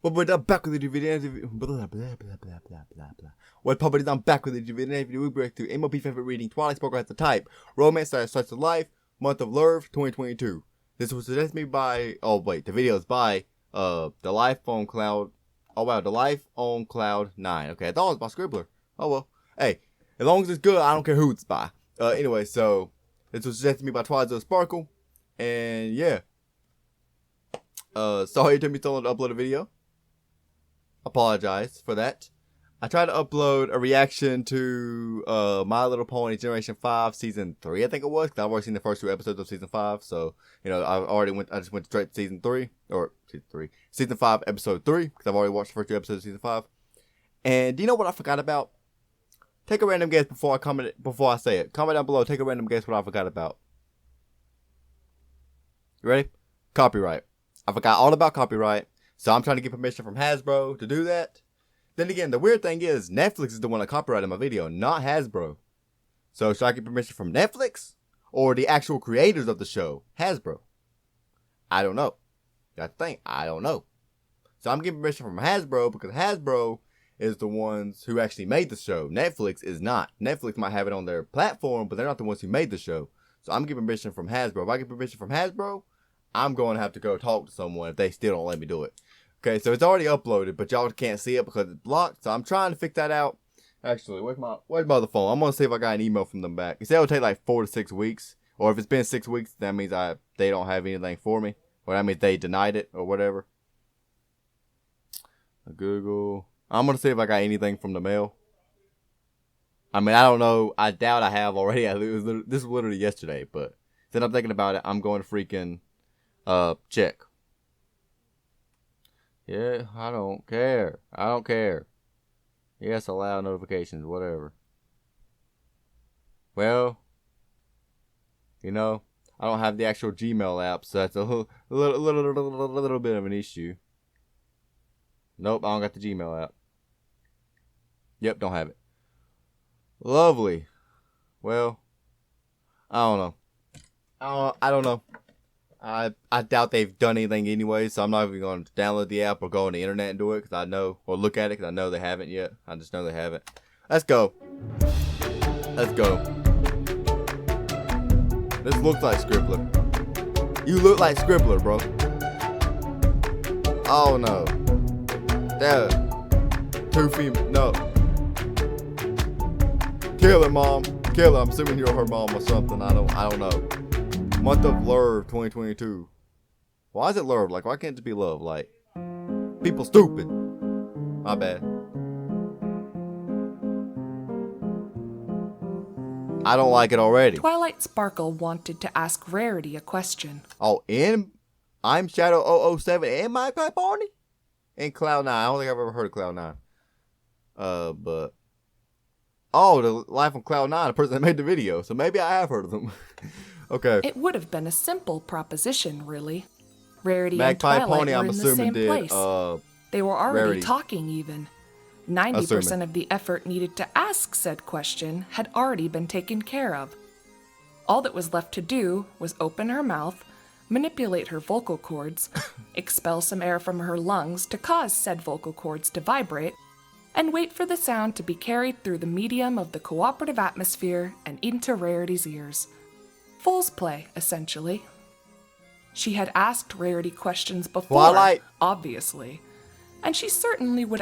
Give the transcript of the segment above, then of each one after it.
Well, but I'm back with the video. Blah, blah, blah, blah, blah, blah, blah. Well, public, I'm back with the video. We break through MLB favorite reading. Twilight Sparkle has the type. Romance that starts of life. Month of Love, 2022. This was suggested to me by. Oh wait, the video is by The Life on Cloud. Oh wow, The Life on Cloud 9. Okay, I thought it was by Scribbler. Oh well. Hey, as long as it's good, I don't care who it's by. Anyway, so this was suggested to me by Twilight Sparkle, and yeah. Sorry it took me so long to upload a video. Apologize for that. I tried to upload a reaction to My Little Pony Generation 5 Season 3, I think it was, because I've already seen the first 2 episodes of Season 5, so, you know, I just went straight to Season 3, or Season 5, Episode 3, because I've already watched the first 2 episodes of Season 5. And do you know what I forgot about? Take a random guess before I say it. Comment down below, take a random guess what I forgot about. You ready? Copyright. I forgot all about copyright. So I'm trying to get permission from Hasbro to do that. Then again, the weird thing is Netflix is the one that copyrighted my video, not Hasbro. So should I get permission from Netflix or the actual creators of the show, Hasbro? I don't know. That's the thing. I don't know. So I'm getting permission from Hasbro because Hasbro is the ones who actually made the show. Netflix is not. Netflix might have it on their platform, but they're not the ones who made the show. So I'm getting permission from Hasbro. If I get permission from Hasbro, I'm going to have to go talk to someone if they still don't let me do it. Okay, so it's already uploaded, but y'all can't see it because it's blocked. So I'm trying to fix that out. Actually, where's my other phone? I'm going to see if I got an email from them back. It said it'll take like 4 to 6 weeks. Or if it's been 6 weeks, that means they don't have anything for me. Or that means they denied it or whatever. Google. I'm going to see if I got anything from the mail. I mean, I don't know. I doubt I have already. This was literally yesterday. But then I'm thinking about it. I'm going to freaking check. Yeah, I don't care. I don't care. Yes, allow notifications, whatever. Well, you know, I don't have the actual Gmail app, so that's a little bit of an issue. Nope, I don't got the Gmail app. Yep, don't have it. Lovely. Well, I don't know. I don't know. I doubt they've done anything anyway, so I'm not even going to download the app or go on the internet and do it, because I know, or look at it, because I know they haven't yet. I just know they haven't. Let's go. Let's go. This looks like Scribbler. You look like Scribbler, bro. Oh, no. Dad. 2 female. No. Kill her, Mom. Kill her. I'm assuming you're her mom or something. I don't know. Month of Love, 2022. Why is it Love? Like, why can't it be love? Like, people stupid. My bad. I don't like it already. Twilight Sparkle wanted to ask Rarity a question. Oh, I'm Shadow 007 and my Pie Pony? And Cloud 9. I don't think I've ever heard of Cloud 9. But... Oh, the Life on Cloud 9, the person that made the video. So maybe I have heard of them. Okay. It would have been a simple proposition, really. Rarity Magpie and Twilight Pony, were I'm in the assuming, same place. They were already Rarity. talking even. 90% of the effort needed to ask said question had already been taken care of. All that was left to do was open her mouth, manipulate her vocal cords, expel some air from her lungs to cause said vocal cords to vibrate, and wait for the sound to be carried through the medium of the cooperative atmosphere and into Rarity's ears. Fool's play, essentially. She had asked Rarity questions before, Twilight. Obviously, and she certainly would.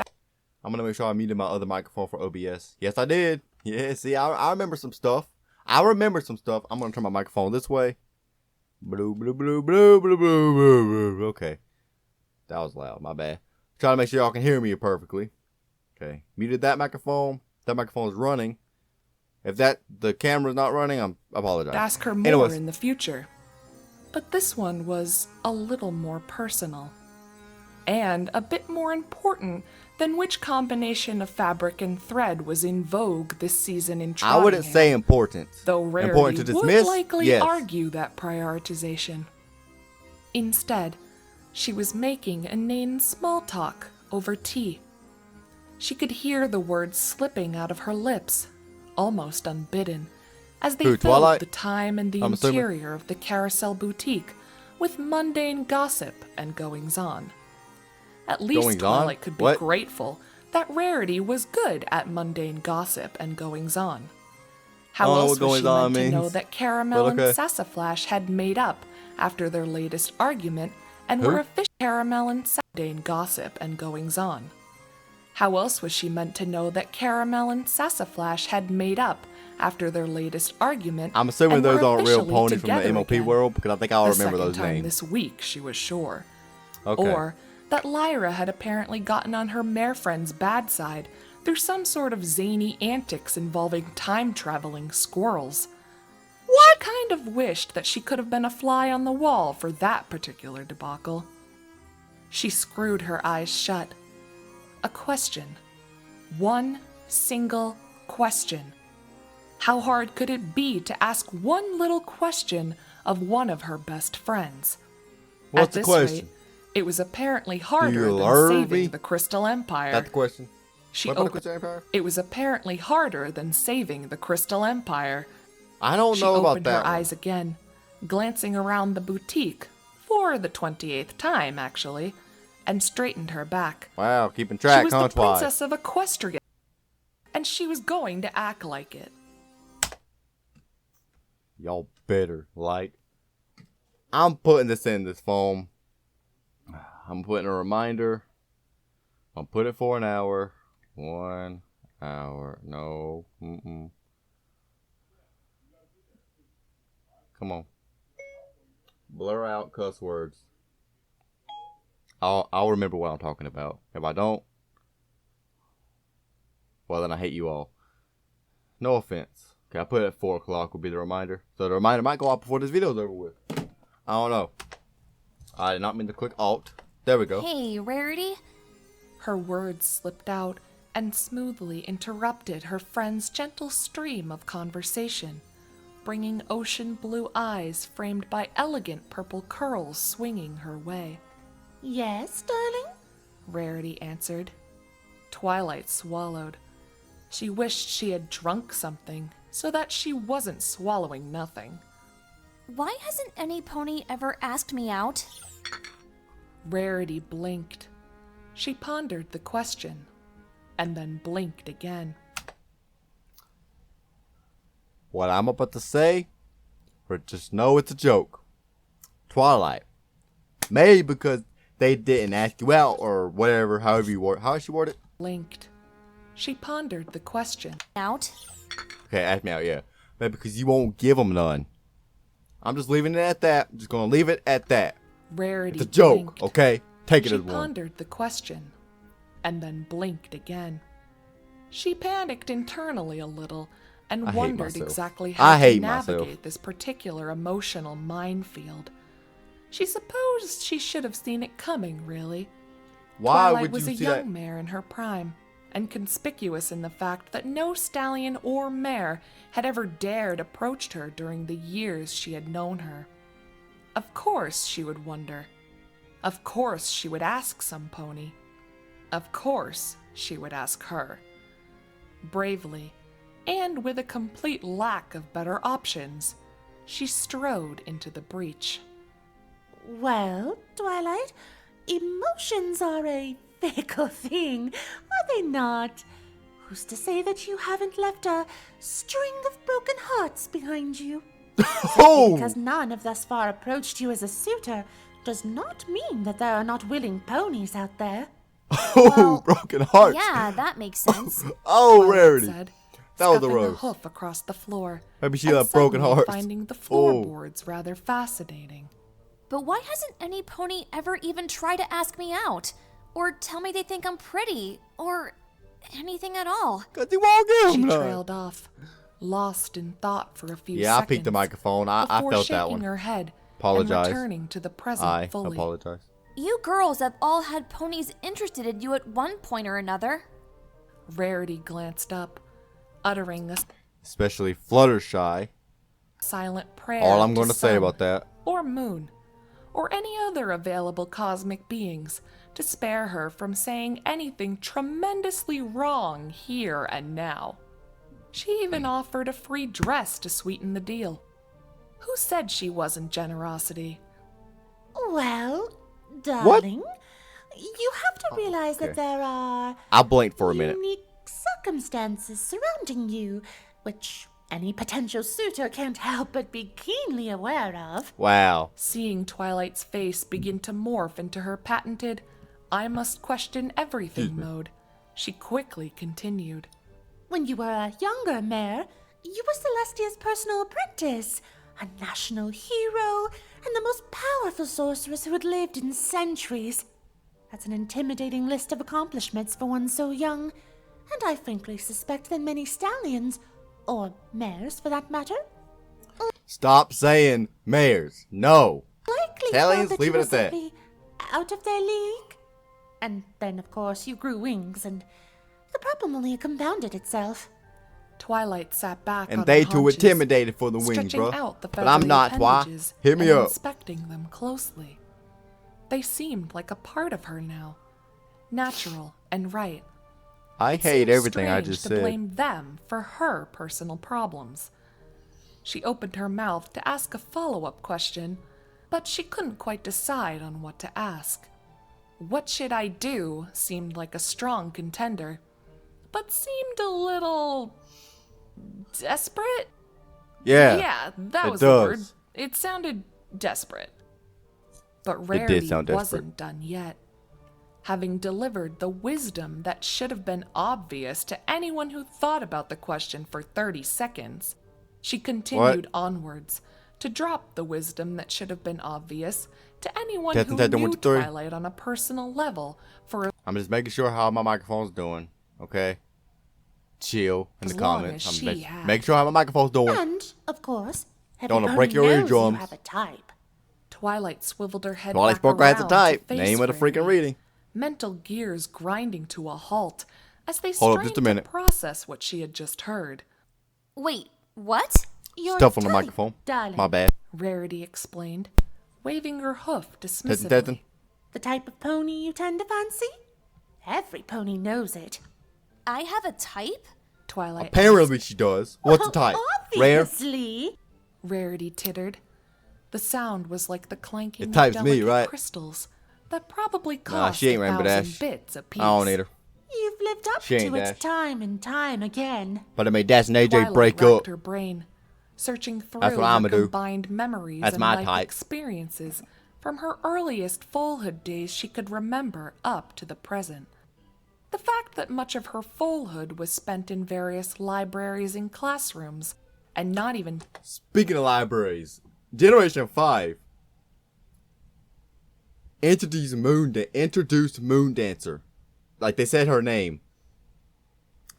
I'm gonna make sure I muted my other microphone for OBS. Yes, I did. Yeah, see, I remember some stuff. I'm gonna turn my microphone this way. Blue, blue, blue, blue, blue, blue, blue, blue. Okay. That was loud, my bad. Trying to make sure y'all can hear me perfectly. Okay. Muted that microphone. That microphone is running. If the camera's not running, I apologize. Ask her more in the future. But this one was a little more personal. And a bit more important than which combination of fabric and thread was in vogue this season in Trondheim. I wouldn't say important. Though Rarity important to dismiss, would likely yes. argue that prioritization. Instead, she was making inane small talk over tea. She could hear the words slipping out of her lips, almost unbidden, as they filled Twilight? the time and the I'm interior of the Carousel Boutique with mundane gossip and goings-on. At least Goings on? Twilight could be What? grateful that Rarity was good at mundane gossip and goings-on. How I don't know else what was she goings-on meant to know means, that Caramel but and okay. Sassaflash had made up after their latest argument and Who? were official Caramel and mundane gossip and goings-on? How else was she meant to know that Caramel and Sassaflash had made up after their latest argument? I'm assuming and were those aren't real officially ponies from the together MOP again? world because I think I'll The remember second those time names. this week, she was sure. Okay. Or that Lyra had apparently gotten on her mare friend's bad side through some sort of zany antics involving time-traveling squirrels. What? She kind of wished that she could have been a fly on the wall for that particular debacle. She screwed her eyes shut. A question. One single question. How hard could it be to ask one little question of one of her best friends? What's At the this question? rate, it was apparently harder you than love saving me? the Crystal Empire. That's the question. She What about the opened. Crystal Empire? It was apparently harder than saving the Crystal Empire. I don't She know about opened that her one. eyes again, glancing around the boutique, for the 28th time, actually, and straightened her back. Wow, keeping She track, was huh, the Twilight? princess of Equestria, and she was going to act like it. Y'all better, like. I'm putting this in this foam. I'm putting a reminder. I'll put it for an hour. 1 hour. No. Mm-mm. Come on. Blur out cuss words. I'll remember what I'm talking about. If I don't, well then I hate you all. No offense. Okay, I put it at 4 o'clock will be the reminder. So the reminder might go out before this video's over with. I don't know. I did not mean to click Alt. There we go. Hey, Rarity. Her words slipped out and smoothly interrupted her friend's gentle stream of conversation, bringing ocean blue eyes framed by elegant purple curls swinging her way. Yes, darling? Rarity answered. Twilight swallowed. She wished she had drunk something so that she wasn't swallowing nothing. Why hasn't any pony ever asked me out? Rarity blinked. She pondered the question, and then blinked again. What I'm about to say, or just know it's a joke. Twilight. Maybe because they didn't ask you out or whatever, however you word. How did she word it? Blinked. She pondered the question. Out? Okay, ask me out, yeah. Maybe because you won't give them none. I'm just leaving it at that. I'm just gonna leave it at that. Rarity It's a joke, blinked. okay? Take it She as one. pondered the question, and then blinked again. She panicked internally a little and I hate wondered myself. exactly I how to hate navigate myself. this particular emotional minefield. She supposed she should have seen it coming, really. Why Twilight would was you a see young that? mare in her prime, and conspicuous in the fact that no stallion or mare had ever dared approach her during the years she had known her. Of course she would wonder. Of course she would ask some pony. Of course she would ask her. Bravely, and with a complete lack of better options, she strode into the breach. Well, Twilight, emotions are a fickle thing, are they not? Who's to say that you haven't left a string of broken hearts behind you? Oh! Because none have thus far approached you as a suitor does not mean that there are not willing ponies out there. Oh, Well, broken hearts. Yeah, that makes sense. Oh, Twilight Rarity. said, That was a scuffing roast. hoof across the floor. Maybe she and had broken suddenly hearts. finding the Oh. floorboards rather fascinating. But why hasn't any pony ever even tried to ask me out? Or tell me they think I'm pretty? Or anything at all? Cause you won't give She them none. trailed off, lost in thought for a few seconds. Yeah, I peeked the microphone. I before felt shaking that one. her head Apologize. and returning to the present I fully. apologize. You girls have all had ponies interested in you at one point or another. Rarity glanced up, uttering a Especially Fluttershy. silent prayer All I'm to going to say sun about that. or moon, or any other available cosmic beings to spare her from saying anything tremendously wrong here and now. She even offered a free dress to sweeten the deal. Who said she wasn't generosity? Well, darling, you have to I realize that there are I blinked for a minute. unique circumstances surrounding you, which any potential suitor can't help but be keenly aware of. Wow. Seeing Twilight's face begin to morph into her patented, I must question everything mode, she quickly continued. When you were a younger mare, you were Celestia's personal apprentice, a national hero, and the most powerful sorceress who had lived in centuries. That's an intimidating list of accomplishments for one so young, and I frankly suspect that many stallions, or mares for that matter, Stop saying mares. No. likely Stallions, thought that leave you it were at that. simply out of their league. And then, of course, you grew wings, and the problem only compounded itself. Twilight sat back And on they her too haunches, intimidated for the wings, stretching bro. out the But I'm feathery not, Twi. appendages Hit me and up. inspecting them closely. They seemed like a part of her now, natural and right. I It hate seemed everything I strange just to said. blame them for her personal problems. She opened her mouth to ask a follow-up question, but she couldn't quite decide on what to ask. What should I do seemed like a strong contender, but seemed a little desperate? Yeah. Yeah, that it was the word. does. It sounded desperate. But It did Rarity sound desperate. wasn't done yet. Having delivered the wisdom that should have been obvious to anyone who thought about the question for 30 seconds, she continued onwards to drop the wisdom that should have been obvious to anyone Test who and test, knew 1, 2, 3. Twilight on a personal level for I'm just making sure how my microphone's doing. Okay? Chill in As the long comments. as I'm she just had. making sure how my microphone's doing. And, of course, Don't wanna every break your pony knows eardrums. you have a type. Twilight swiveled her head Twilight back Sparkle has a around type. to face Name of the freaking Rarity, reading. mental gears grinding to a halt as they Hold up strained just a minute. to process what she had just heard. Wait, what? Your Stuff on the type, microphone. darling. My bad. Rarity explained, waving her hoof Testing, dismissively. testing. The type of pony you tend to fancy? Every pony knows it. I have a type? Twilight Apparently she does. What's the type? Rare? Obviously. Rarity tittered. The sound was like the clanking It types of me, delicate right? crystals that probably Nah, cost she ain't a Rainbow thousand Dash. bits apiece. I don't need her. You've lived up She to ain't it Dash. time and time again. But I made Dash and AJ Twilight break racked up. her brain, searching through That's what her I'ma do. combined memories That's and my life type. experiences from her earliest foalhood days she could remember up to the present. The fact that much of her foalhood was spent in various libraries and classrooms, and not even Speaking of libraries, Generation 5 introduced Moon Dancer. Like they said her name.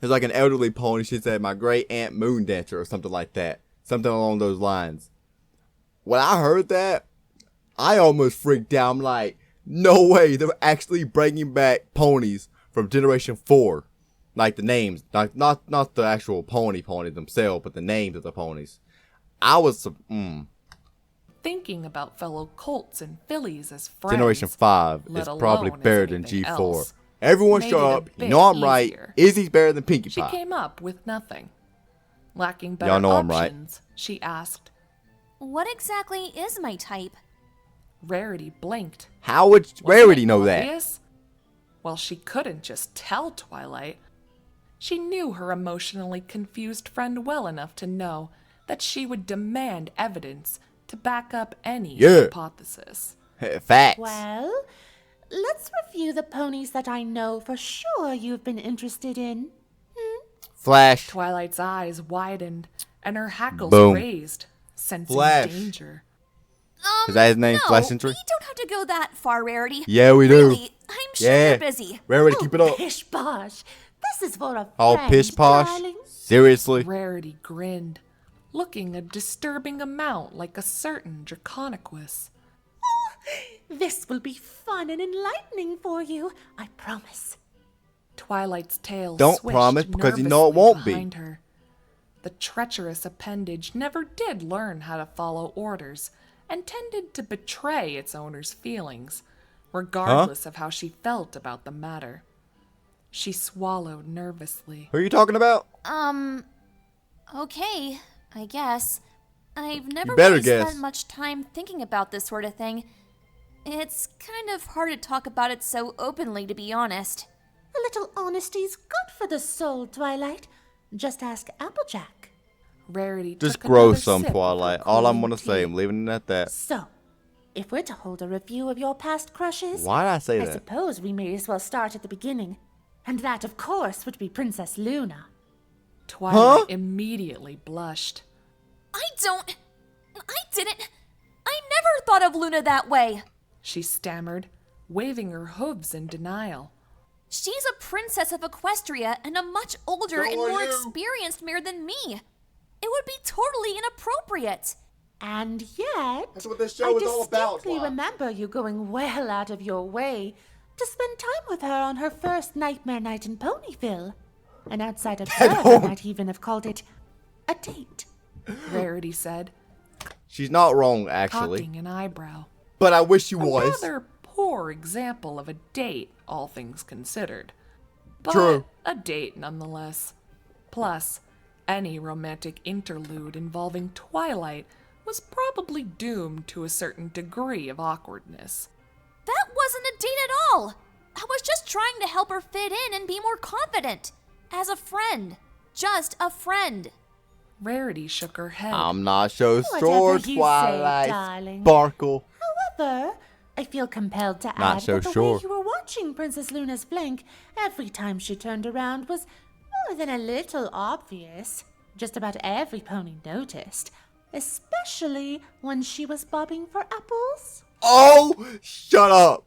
It's like an elderly pony. She said my great aunt Moon Dancer or something like that. Something along those lines. When I heard that, I almost freaked out. I'm like, no way. They're actually bringing back ponies from Generation 4. Like the names. Like not the actual ponies themselves, but the names of the ponies. I was thinking about fellow colts and fillies as friends. Generation 5 let is probably alone as better than anything G4. else. Everyone Made shut it a up. You bit know I'm right. easier. Izzy's better than Pinkie She Pie. came up with nothing. Lacking better Y'all know I'm right. options, she asked. What exactly is my type? Rarity blinked. How would Wasn't Rarity it know that? obvious? Well, she couldn't just tell Twilight. She knew her emotionally confused friend well enough to know that she would demand evidence to back up any Yeah. hypothesis. Facts. Well, let's review the ponies that I know for sure you've been interested in. Flash. Twilight's eyes widened and her hackles Boom. raised, sensing Flash. danger. Is that his name? No, Flash Century? we don't have to go that far, Rarity. Yeah, we do. Really, I'm sure Yeah. you're busy. Rarity, keep it up. Pish posh. This is for a All friend, pish posh. darling. Seriously? Rarity grinned, looking a disturbing amount like a certain Draconiquus. This will be fun and enlightening for you, I promise. Twilight's tail Don't swished promise, because you know it nervously won't be. behind her. The treacherous appendage never did learn how to follow orders and tended to betray its owner's feelings, regardless of how she felt about the matter. She swallowed nervously. Who are you talking about? Okay, I guess. I've never better really guess. spent much time thinking about this sort of thing. It's kind of hard to talk about it so openly, to be honest. A little honesty's good for the soul, Twilight. Just ask Applejack. Rarity Just took grow another some, sip of her Twilight. All I'm cooling gonna say, tea. I'm leaving it at that. So, if we're to hold a review of your past crushes, Why did I say I that? suppose we may as well start at the beginning. And that, of course, would be Princess Luna. Twilight Huh? immediately blushed. I didn't. I never thought of Luna that way. She stammered, waving her hooves in denial. She's a princess of Equestria and a much older and more experienced mayor than me. It would be totally inappropriate. And yet, That's what this I show is all about, distinctly Twilight. remember you going well out of your way to spend time with her on her first nightmare night in Ponyville. An outside observer might even have called it a date. Rarity said, She's not wrong, actually. cocking an eyebrow. But I wish she A was. rather poor example of a date, all things considered. But True. a date nonetheless. Plus, any romantic interlude involving Twilight was probably doomed to a certain degree of awkwardness. That wasn't a date at all. I was just trying to help her fit in and be more confident. As a friend. Just a friend. Rarity shook her head. I'm not so Whatever sure, you say, Twilight. darling. Sparkle. However, I feel compelled to Not add so that the sure. way you were watching Princess Luna's blink every time she turned around was more than a little obvious. Just about every pony noticed, especially when she was bobbing for apples. Oh, shut up.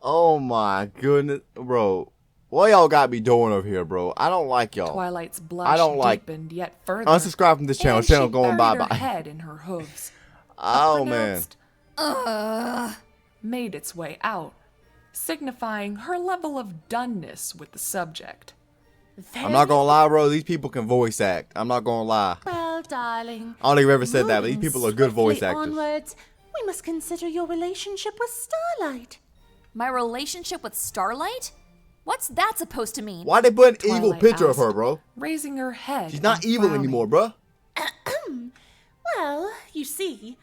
Oh my goodness, bro. What y'all got me doing over here, bro? I don't like y'all. Twilight's blush I don't like- deepened yet further. Unsubscribe from this channel. and Channel she going buried her bye-bye. head in her hooves. Oh, A man. pronounced made its way out, signifying her level of doneness with the subject. I'm not gonna lie, bro. These people can voice act. I'm not gonna lie. Well, darling. I don't think I've ever said that, but these moving people are good voice swiftly actors. Onwards, we must consider your relationship with Starlight. My relationship with Starlight? What's that supposed to mean? Why they put an evil Twilight picture of her, asked, bro? raising her head. She's not and evil frowning. anymore, bro. Well, you see,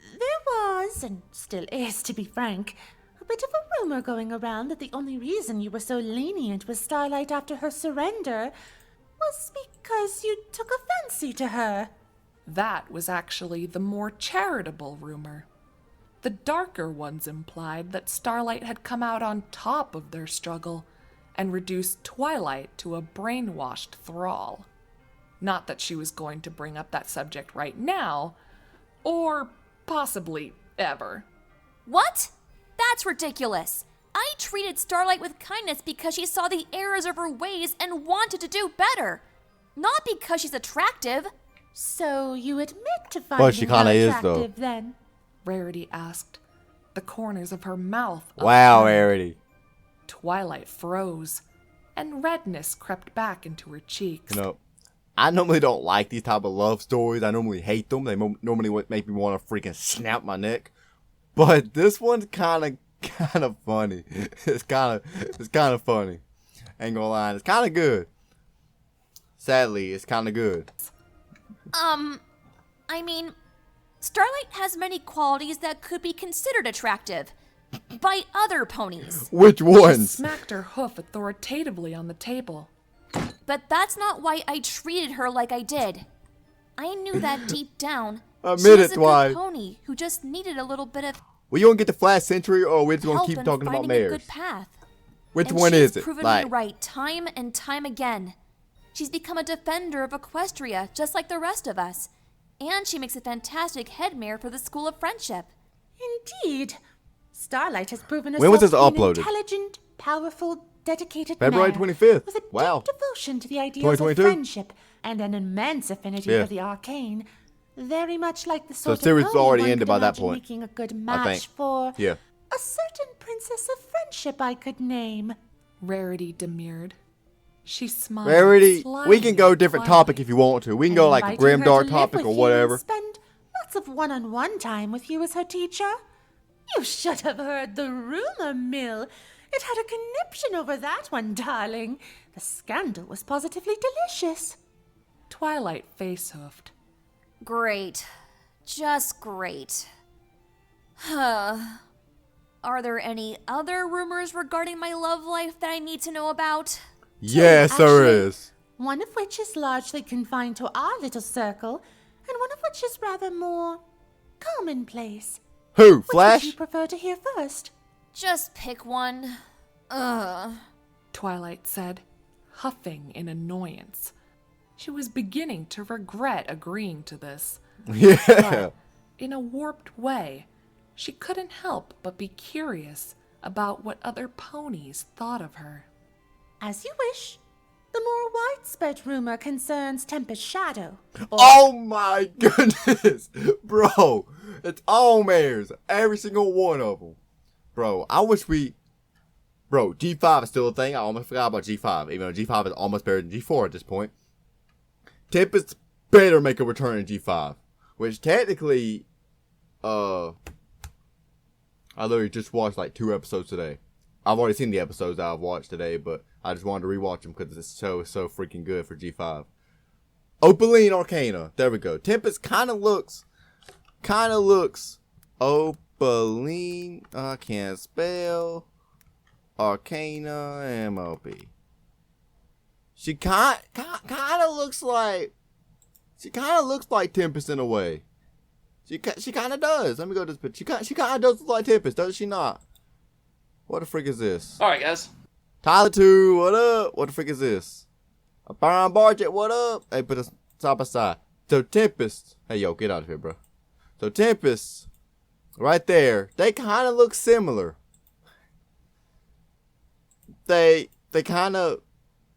there was, and still is to be frank, a bit of a rumor going around that the only reason you were so lenient with Starlight after her surrender was because you took a fancy to her. That was actually the more charitable rumor. The darker ones implied that Starlight had come out on top of their struggle and reduced Twilight to a brainwashed thrall. Not that she was going to bring up that subject right now, or possibly ever. What? That's ridiculous. I treated Starlight with kindness because she saw the errors of her ways and wanted to do better. Not because she's attractive. So you admit to finding she her kinda is, though. attractive then? Rarity asked, the corners of her mouth Wow, upturned. Rarity. Twilight froze, and redness crept back into her cheeks. You know, I normally don't like these type of love stories. I normally hate them. They normally would make me want to freaking snap my neck. But this one's kind of funny. It's kind of funny. Ain't gonna lie, it's kind of good. Sadly, it's kind of good. I mean, Starlight has many qualities that could be considered attractive by other ponies. Which She ones? smacked her hoof authoritatively on the table. But that's not why I treated her like I did. I knew that deep down. Admit she was it, a Twi. good pony who just needed a little bit of We gonna get the Flash Century, or we just gonna help keep in talking about finding a mayors? good path. Which And one she's is it? proven Like, me right time and time again. She's become a defender of Equestria, just like the rest of us. And she makes a fantastic head mare for the School of Friendship. Indeed. Starlight has proven herself When was this to be an uploaded? intelligent, powerful, dedicated February mare 25th. with a Wow. deep devotion to the ideals of 2022? friendship and an immense affinity Yeah. for the arcane. Very much like the So sort the series of is pony already one ended could by that imagine point, making a good I match think. for Yeah. a certain princess of friendship I could name. Rarity demurred. She smiled. Rarity, we slyly can go at different Twilight. topic if you want to. We can go like a Inviting her to grimdark live topic with or you and whatever. Spend lots of one-on-one time with you as her teacher. You should have heard the rumor mill. It had a conniption over that one, darling. The scandal was positively delicious. Twilight face-hoofed. Great. Just great. Are there any other rumors regarding my love life that I need to know about? Yes, there Actually, is. One of which is largely confined to our little circle, and one of which is rather more commonplace. Who? Which would Flash? you prefer to hear first? Just pick one. Ugh. Twilight said, huffing in annoyance. She was beginning to regret agreeing to this. Yeah. But, in a warped way, she couldn't help but be curious about what other ponies thought of her. As you wish. The more widespread rumor concerns Tempest Shadow. Oh my goodness. Bro, it's all mares. Every single one of them. Bro, I wish we... Bro, G5 is still a thing. I almost forgot about G5. Even though G5 is almost better than G4 at this point. Tempest better make a return in G5. Which technically... I literally just watched like 2 episodes today. I've already seen the episodes that I've watched today, but I just wanted to rewatch them because this show is so freaking good for G5. Opaline Arcana. There we go. Tempest kind of looks Opaline. I can't spell. Arcana MOP. She kind of looks like Tempest in a way. She kind of does. Let me go to this picture. She kind of does look like Tempest, does she not? What the frick is this? Alright, guys. Tyler 2, what up? What the frick is this? A Byron Barget, what up? Hey, put us side by side. So Tempest. Hey, yo, get out of here, bro. So Tempest, right there. They kind of look similar. They kind of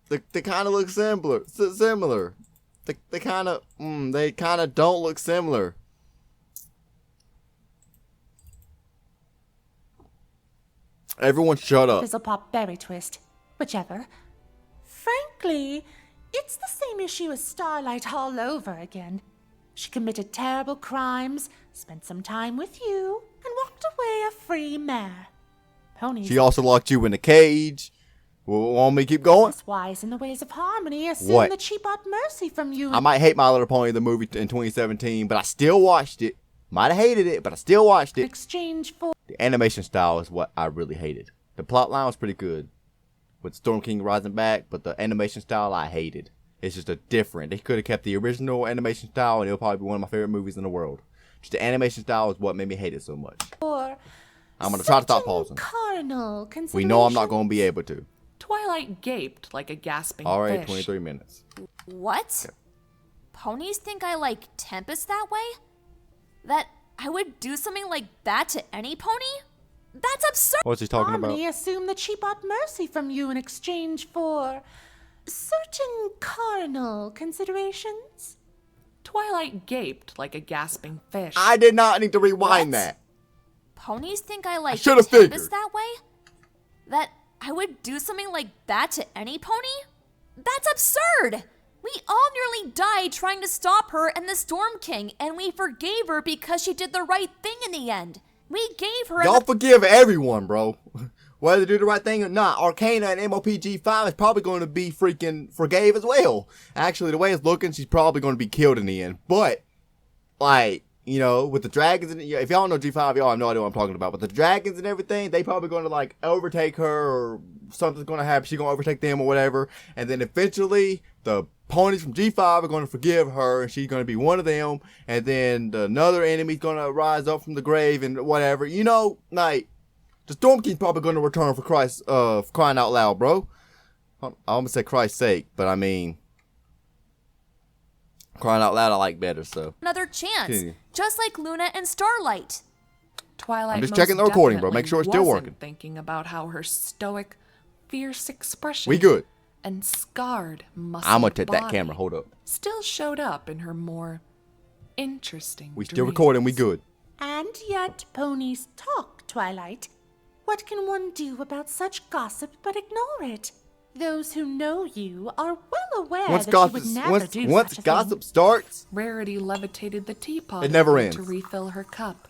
look similar. Similar. They kind of don't look similar. Everyone shut up. Fizzlepop Berry Twist. Whichever. Frankly, it's the same issue as Starlight all over again. She committed terrible crimes, spent some time with you, and walked away a free mare. Ponies She also locked you in a cage. Want me to keep going? as wise in the ways of harmony assume What? that she bought mercy from you. I might hate My Little Pony, the movie in 2017, but I still watched it. Might have hated it, but I still watched in it. exchange for The animation style is what I really hated. The plot line was pretty good with Storm King rising back, but the animation style I hated. It's just a different. They could have kept the original animation style, and it'll probably be one of my favorite movies in the world. Just the animation style is what made me hate it so much. I'm gonna try to stop certain pausing. carnal We know I'm not considerations. gonna be able to. Twilight gaped like a gasping Already fish. 23 minutes. What? Ponies think I like Tempest that way? That I would do something like that to any pony? That's absurd! What's he talking about? Harmony assumed that she bought mercy from you in exchange for certain carnal considerations. Twilight gaped like a gasping fish. I did not need to rewind What? that. Ponies think I like shoulda Tempest figured. that way? That I would do something like that to any pony? That's absurd! We all nearly died trying to stop her and the Storm King, and we forgave her because she did the right thing in the end. We gave her Y'all forgive everyone, bro. Whether they do the right thing or not. Arcana and MOPG5 is probably going to be freaking forgave as well. Actually, the way it's looking, she's probably going to be killed in the end. But, like, you know, with the dragons, and if y'all know G5, y'all have no idea what I'm talking about. But the dragons and everything, they probably going to, like, overtake her, or something's going to happen. She's going to overtake them or whatever. And then eventually, the ponies from G5 are going to forgive her, and she's going to be one of them. And then another enemy's going to rise up from the grave and whatever. You know, like, the Storm King's probably going to return for Christ, for crying out loud, bro. I almost said Christ's sake, but I mean, crying out loud I like better, so. another chance, Continue. just like Luna and Starlight. Twilight I'm just most checking the recording, bro. Make definitely sure it's still wasn't working. Thinking about how her stoic, fierce expression We good. and scarred muscle I'm going to take that camera. Hold up. still showed up in her more interesting We still dreams. recording. We good. And yet ponies talk, Twilight. What can one do about such gossip but ignore it? Those who know you are well aware Once that gossip, you would never do once such a gossip thing. starts, Rarity levitated the teapot It never again ends. to refill her cup.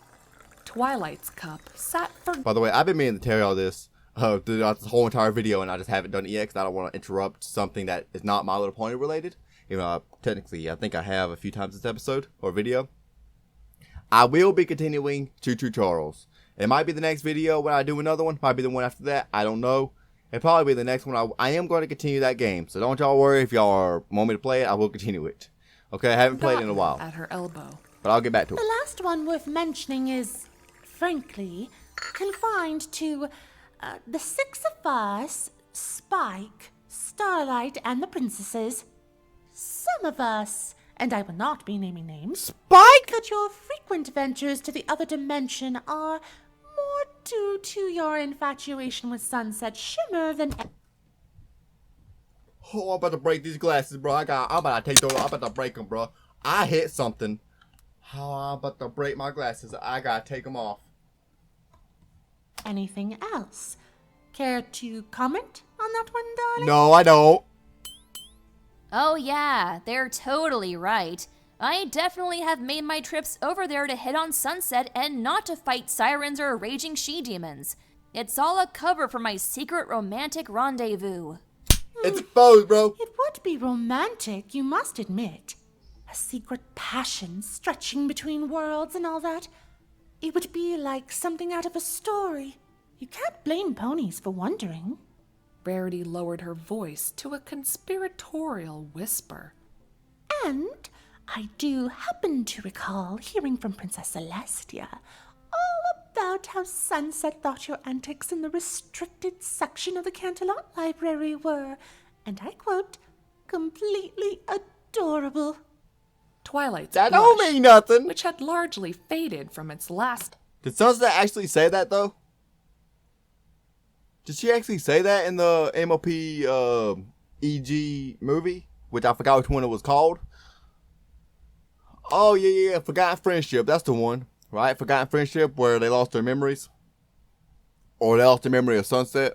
Twilight's cup sat for by the way, I've been meaning to tell y'all this throughout this whole entire video, and I just haven't done it yet because I don't want to interrupt something that is not My Little Pony related. You know, technically, I think I have a few times this episode or video. I will be continuing Choo Choo Charles. It might be the next video when I do another one. Might be the one after that. I don't know. It'll probably be the next one. I am going to continue that game. So don't y'all worry if y'all want me to play it. I will continue it. Okay, I haven't played it in a while. At her elbow. But I'll get back to it. The last one worth mentioning is, frankly, confined to the six of us, Spike, Starlight, and the princesses. Some of us, and I will not be naming names, Spike? that your frequent ventures to the other dimension are more due to your infatuation with Sunset Shimmer than... Oh, I'm about to break these glasses, bro. I'm about to take those. I'm about to break them, bro. I hit something. Oh, I'm about to break my glasses. I gotta take them off. Anything else? Care to comment on that one, darling? No, I don't. Oh yeah, they're totally right. I definitely have made my trips over there to hit on Sunset and not to fight sirens or raging she-demons. It's all a cover for my secret romantic rendezvous. It's exposed, bro. It would be romantic, you must admit. A secret passion stretching between worlds and all that. It would be like something out of a story. You can't blame ponies for wondering. Rarity lowered her voice to a conspiratorial whisper. And I do happen to recall hearing from Princess Celestia all about how Sunset thought your antics in the restricted section of the Canterlot Library were, and I quote, completely adorable. Twilight's That don't blush, mean nothing. which had largely faded from its last. Did Sunset actually say that, though? Did she actually say that in the MOP EG movie? Which I forgot which one it was called. Oh, yeah. Forgotten Friendship. That's the one. Right? Forgotten Friendship, where they lost their memories. Or they lost their memory of Sunset.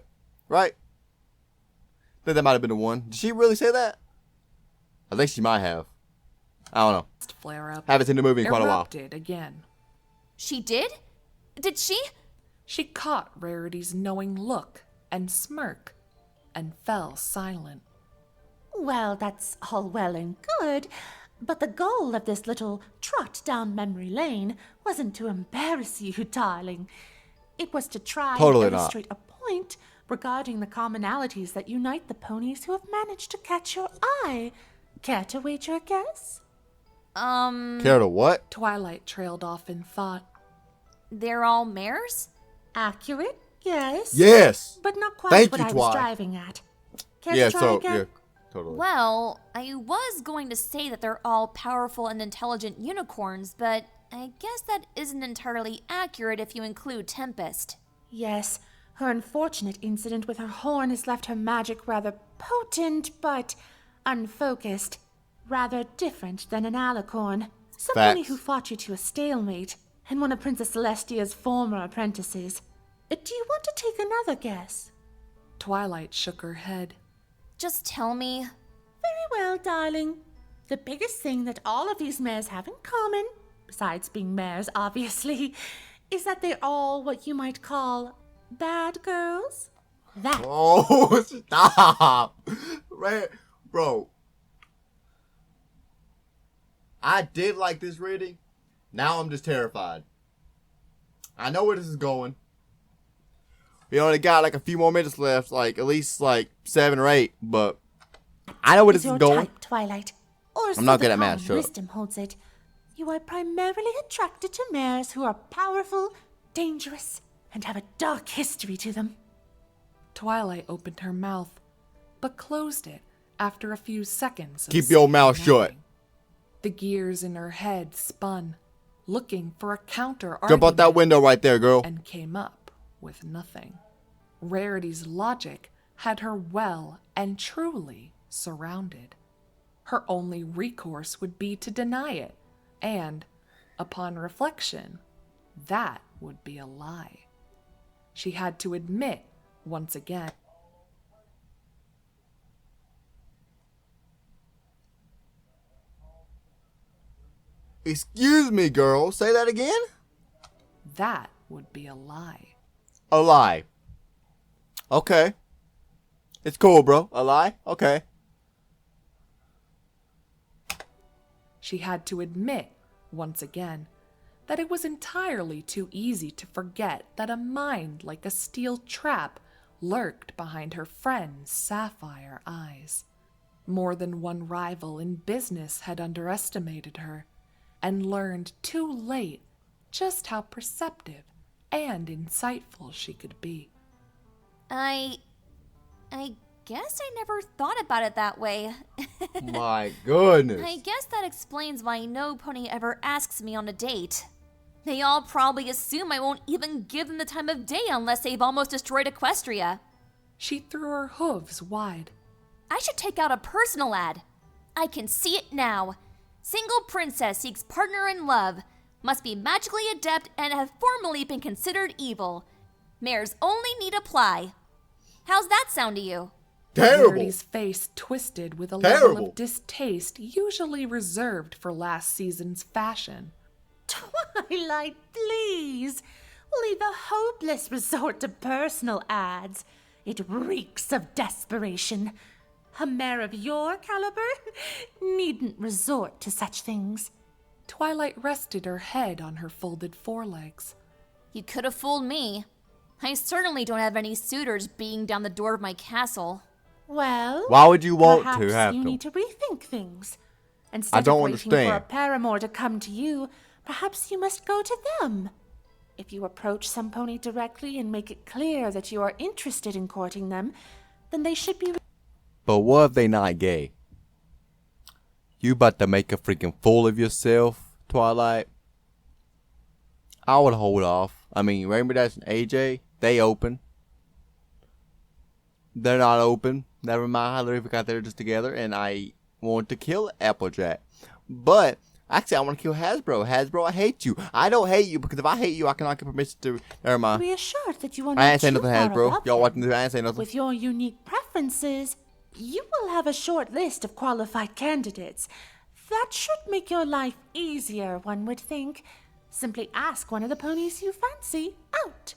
Right? I think that might have been the one. Did she really say that? I think she might have. I don't know. Flare-up Haven't seen the movie in quite a while. erupted again. She did? Did she? She caught Rarity's knowing look and smirk and fell silent. Well, that's all well and good, but the goal of this little trot down memory lane wasn't to embarrass you, darling. It was to try Totally and not. illustrate a point regarding the commonalities that unite the ponies who have managed to catch your eye. Care to wager a guess? Care to what? Twilight trailed off in thought. They're all mares? Accurate, yes. Yes! But not quite Thank what you, I was Twi. driving at. Care Yeah, to try so, again? yeah. Totally. Well, I was going to say that they're all powerful and intelligent unicorns, but I guess that isn't entirely accurate if you include Tempest. Yes, her unfortunate incident with her horn has left her magic rather potent, but unfocused. Rather different than an alicorn. Somebody Facts. who fought you to a stalemate, and one of Princess Celestia's former apprentices. Do you want to take another guess? Twilight shook her head. Just tell me. Very well, darling. The biggest thing that all of these mares have in common, besides being mares, obviously, is that they're all what you might call bad girls. That Oh, stop. Bro. I did like this reading. Now I'm just terrified. I know where this is going. We only got like a few more minutes left, like at least like 7 or 8, but I know where this is your going. type, Twilight. Or so not the good at math, common shut up. wisdom holds it. You are primarily attracted to mares who are powerful, dangerous, and have a dark history to them. Twilight opened her mouth, but closed it after a few seconds. Of Keep your mouth saying shut. nothing. The gears in her head spun, looking for a counter Jump out that argument, window right there, girl. and came up with nothing. Rarity's logic had her well and truly surrounded. Her only recourse would be to deny it, and, upon reflection, that would be a lie. She had to admit, once again, Excuse me, girl. Say that again? that would be a lie. A lie. Okay. It's cool, bro. A lie? Okay. She had to admit, once again, that it was entirely too easy to forget that a mind like a steel trap lurked behind her friend's sapphire eyes. More than one rival in business had underestimated her, and learned too late just how perceptive and insightful she could be. I guess I never thought about it that way. My goodness. I guess that explains why no pony ever asks me on a date. They all probably assume I won't even give them the time of day unless they've almost destroyed Equestria. She threw her hooves wide. I should take out a personal ad. I can see it now. Single princess seeks partner in love. Must be magically adept and have formerly been considered evil. Mares only need apply. How's that sound to you? Terrible. Rarity's face twisted with a Terrible. level of distaste usually reserved for last season's fashion. Twilight, please. Leave a hopeless resort to personal ads. It reeks of desperation. A mare of your caliber needn't resort to such things. Twilight rested her head on her folded forelegs. You could have fooled me. I certainly don't have any suitors beating down the door of my castle. Well, Why would you want perhaps to have you to? need to rethink things. Instead I don't of waiting for a understand. paramour to come to you, perhaps you must go to them. If you approach some pony directly and make it clear that you are interested in courting them, then they should be... But what if they not gay? You about to make a freaking fool of yourself, Twilight? I would hold off. I mean, Rainbow Dash and AJ, they open. They're not open. Never mind. I literally got there just together, and I want to kill Applejack. But actually, I want to kill Hasbro. Hasbro, I hate you. I don't hate you because if I hate you, I cannot get permission to. Never mind. Be assured that you are I not ain't saying too nothing, far Hasbro. above Y'all them. watching this? I ain't saying nothing. With your unique preferences, you will have a short list of qualified candidates. That should make your life easier, one would think. Simply ask one of the ponies you fancy out.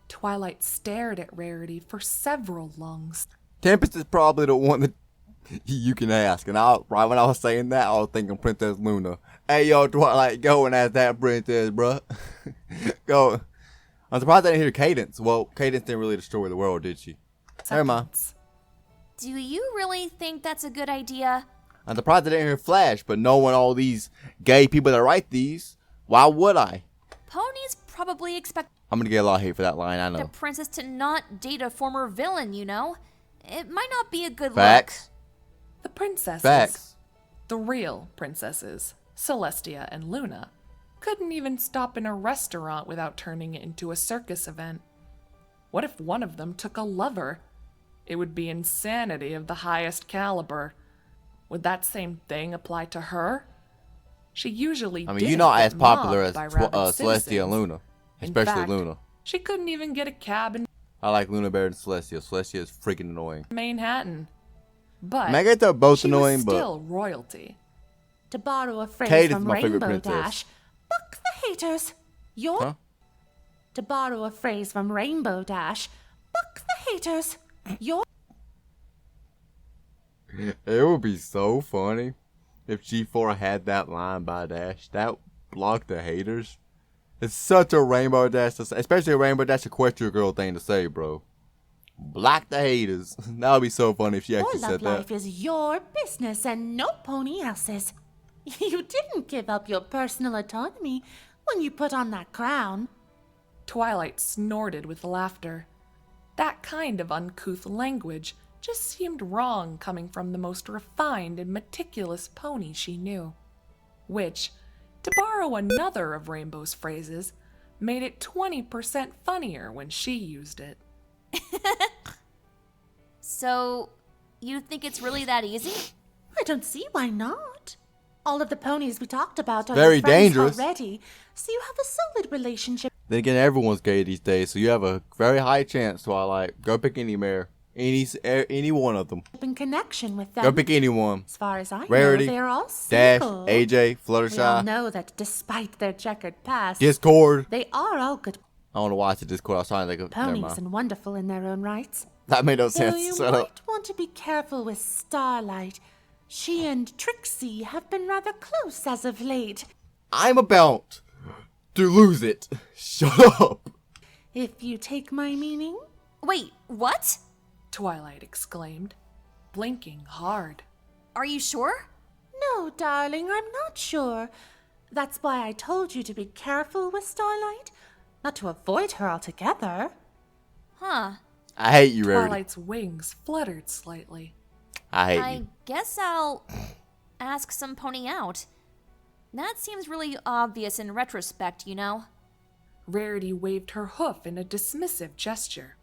Twilight stared at Rarity for several longs. Tempest is probably the one that you can ask. And right when I was saying that, I was thinking Princess Luna. Hey, yo, Twilight, go and ask that princess, bruh. Go. I'm surprised I didn't hear Cadence. Well, Cadence didn't really destroy the world, did she? Never mind. Seconds. Do you really think that's a good idea? I'm surprised I didn't hear Flash, but knowing all these gay people that write these, why would I? Ponies probably expect I'm gonna get a lot of hate for that line, I the know. princess to not date a former villain, you know? It might not be a good Facts. The princesses, Facts. the real princesses, Celestia and Luna, couldn't even stop in a restaurant without turning it into a circus event. What if one of them took a lover? It would be insanity of the highest caliber. Would that same thing apply to her? She usually I mean, didn't you're not get as popular mobbed as by rabid Celestia and citizens. Luna. In Especially fact, Luna. She couldn't even get a cab in I like Luna better than Celestia. Celestia is freaking annoying. Manhattan. But I mean, I get they're both she annoying, was but still royalty. To borrow a phrase Kate is from my favorite Rainbow princess. Dash, buck the haters. Your Huh? To borrow a phrase from Rainbow Dash, buck the haters. Your It would be so funny if G4 had that line by Dash. That blocked the haters. It's such a Rainbow Dash, especially a Rainbow Dash Equestria Girl thing to say, bro. Block the haters. That would be so funny if she your actually love said life that. is your business and no pony else's. You didn't give up your personal autonomy when you put on that crown. Twilight snorted with laughter. That kind of uncouth language just seemed wrong coming from the most refined and meticulous pony she knew. Which, to borrow another of Rainbow's phrases, made it 20% funnier when she used it. So, you think it's really that easy? I don't see why not. All of the ponies we talked about are Very your friends dangerous. already, so you have a solid relationship. Then again, everyone's gay these days, so you have a very high chance, Twilight. Go pick any mare. Any one of them. In connection with them. Go pick anyone. As far as I Rarity, know, they're all Dash, single. AJ, We all Fluttershy, know that despite their checkered past, Discord. they are all good I want to watch the Discord. I was trying to think of. Never ponies mind. and wonderful in their own rights. That made no Though sense. you Shut might up. want to be careful with Starlight. She and Trixie have been rather close as of late. I'm about to lose it. Shut up. If you take my meaning. Wait, what? Twilight exclaimed, blinking hard. Are you sure? No, darling, I'm not sure. That's why I told you to be careful with Starlight. Not to avoid her altogether. Huh. I hate you, Rarity. Twilight's wings fluttered slightly. I hate I you. guess I'll ask some pony out. That seems really obvious in retrospect, you know? Rarity waved her hoof in a dismissive gesture.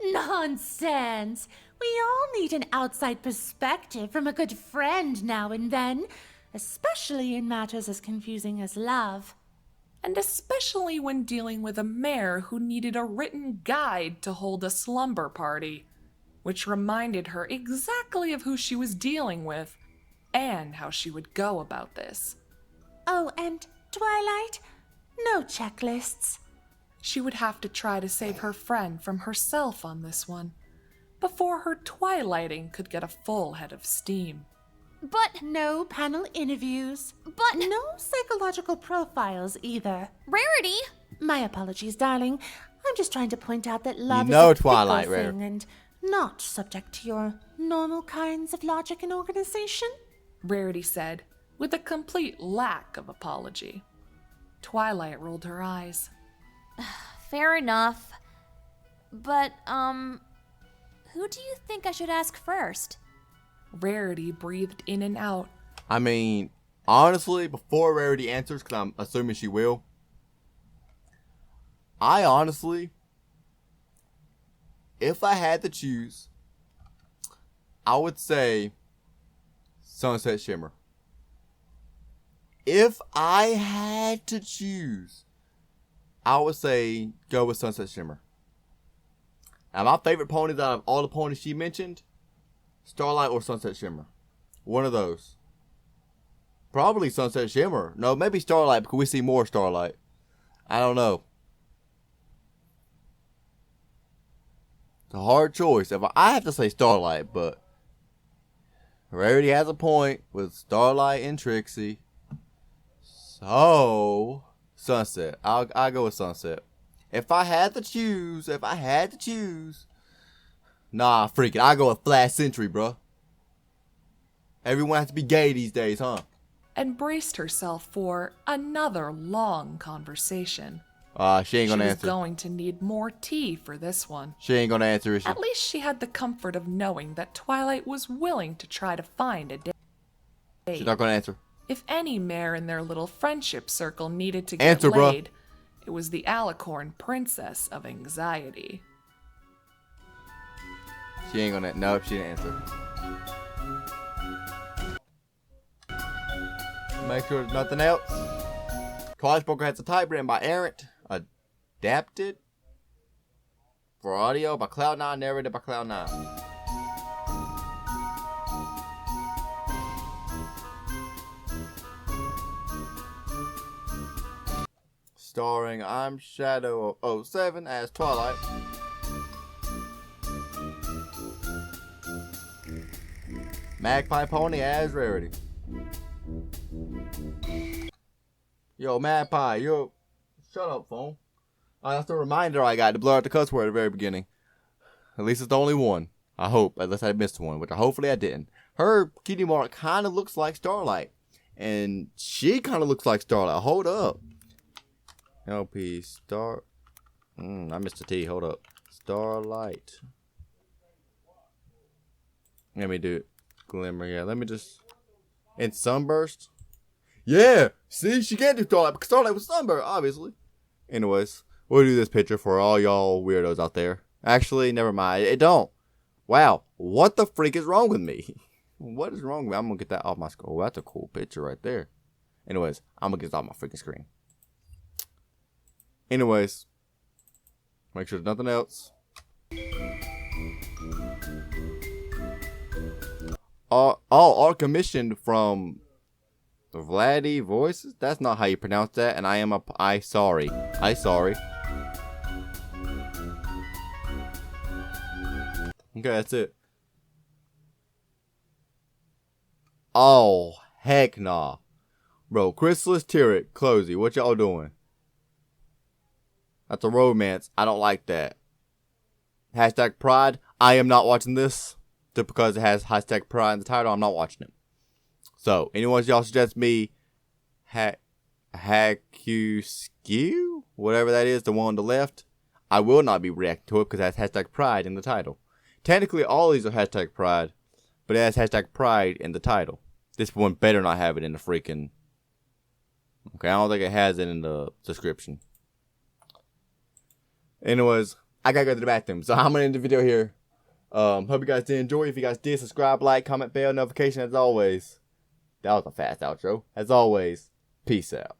Nonsense! We all need an outside perspective from a good friend now and then, especially in matters as confusing as love. And especially when dealing with a mare who needed a written guide to hold a slumber party, which reminded her exactly of who she was dealing with and how she would go about this. Oh, and Twilight, no checklists. She would have to try to save her friend from herself on this one, before her twilighting could get a full head of steam. But, No panel interviews. but, No psychological profiles either. Rarity! My apologies, darling. I'm just trying to point out that love know is a Twilight, fickle Rare. thing and not subject to your normal kinds of logic and organization. Rarity said, with a complete lack of apology. Twilight rolled her eyes. Fair enough. But, who do you think I should ask first? Rarity breathed in and out. I mean, honestly, before Rarity answers, because I'm assuming she will, I honestly, if I had to choose, I would say Sunset Shimmer. If I had to choose, I would say go with Sunset Shimmer. Now, my favorite ponies out of all the ponies she mentioned, Starlight or Sunset Shimmer. One of those. Probably Sunset Shimmer. No, maybe Starlight because we see more Starlight. I don't know. It's a hard choice. If I have to say Starlight, but Rarity has a point with Starlight and Trixie. So, Sunset. I'll go with Sunset. If I had to choose, nah, freak it. I'll go with Flash Century, bro. Everyone has to be gay these days, huh? And braced herself for another long conversation. She ain't gonna She was answer. going to need more tea for this one. She ain't gonna answer, is she? At least she had the comfort of knowing that Twilight was willing to try to find a date. She's not gonna answer. If any mare in their little friendship circle needed to get Answer, bruh. laid, it was the Alicorn Princess of Anxiety. She ain't gonna. Nope, she didn't answer. Make sure there's nothing else. Twilight Spoker has a type written by Errant. Adapted for audio by Cloud9. Narrated by Cloud9. Starring I'm Shadow 07 as Twilight. Magpie Pony as Rarity. Yo, Magpie, yo. Shut up, phone. That's the reminder I got to blur out the cuss word at the very beginning. At least it's the only one. I hope, unless I missed one, which hopefully I didn't. Her cutie mark kind of looks like Starlight. And she kind of looks like Starlight. Hold up. LP Star. I missed a T. Hold up. Starlight. Let me do it. Glimmer. Yeah, let me just. And Sunburst. Yeah. See, she can't do Starlight because Starlight was Sunburst, obviously. Anyways, we'll do this picture for all y'all weirdos out there. Actually, never mind. It don't. Wow. What the freak is wrong with me? What is wrong with me? I'm going to get that off my screen. Oh, that's a cool picture right there. Anyways, I'm going to get it off my freaking screen. Anyways, make sure there's nothing else. All commissioned from Vladdy Voices? That's not how you pronounce that, and I sorry. Okay, that's it. Oh, heck nah. Bro, Chrysalis, Tyrrot, Closey, what y'all doing? That's a romance. I don't like that. Hashtag pride. I am not watching this. Just because it has hashtag pride in the title, I'm not watching it. So, anyone y'all suggest me Hakuskew? Whatever that is, the one on the left. I will not be reacting to it because it has hashtag pride in the title. Technically, all these are hashtag pride, but it has hashtag pride in the title. This one better not have it in the freaking... Okay, I don't think it has it in the description. Anyways, I gotta go to the bathroom, so I'm gonna end the video here. Hope you guys did enjoy. If you guys did, subscribe, like, comment, bell, notification as always. That was a fast outro. As always, peace out.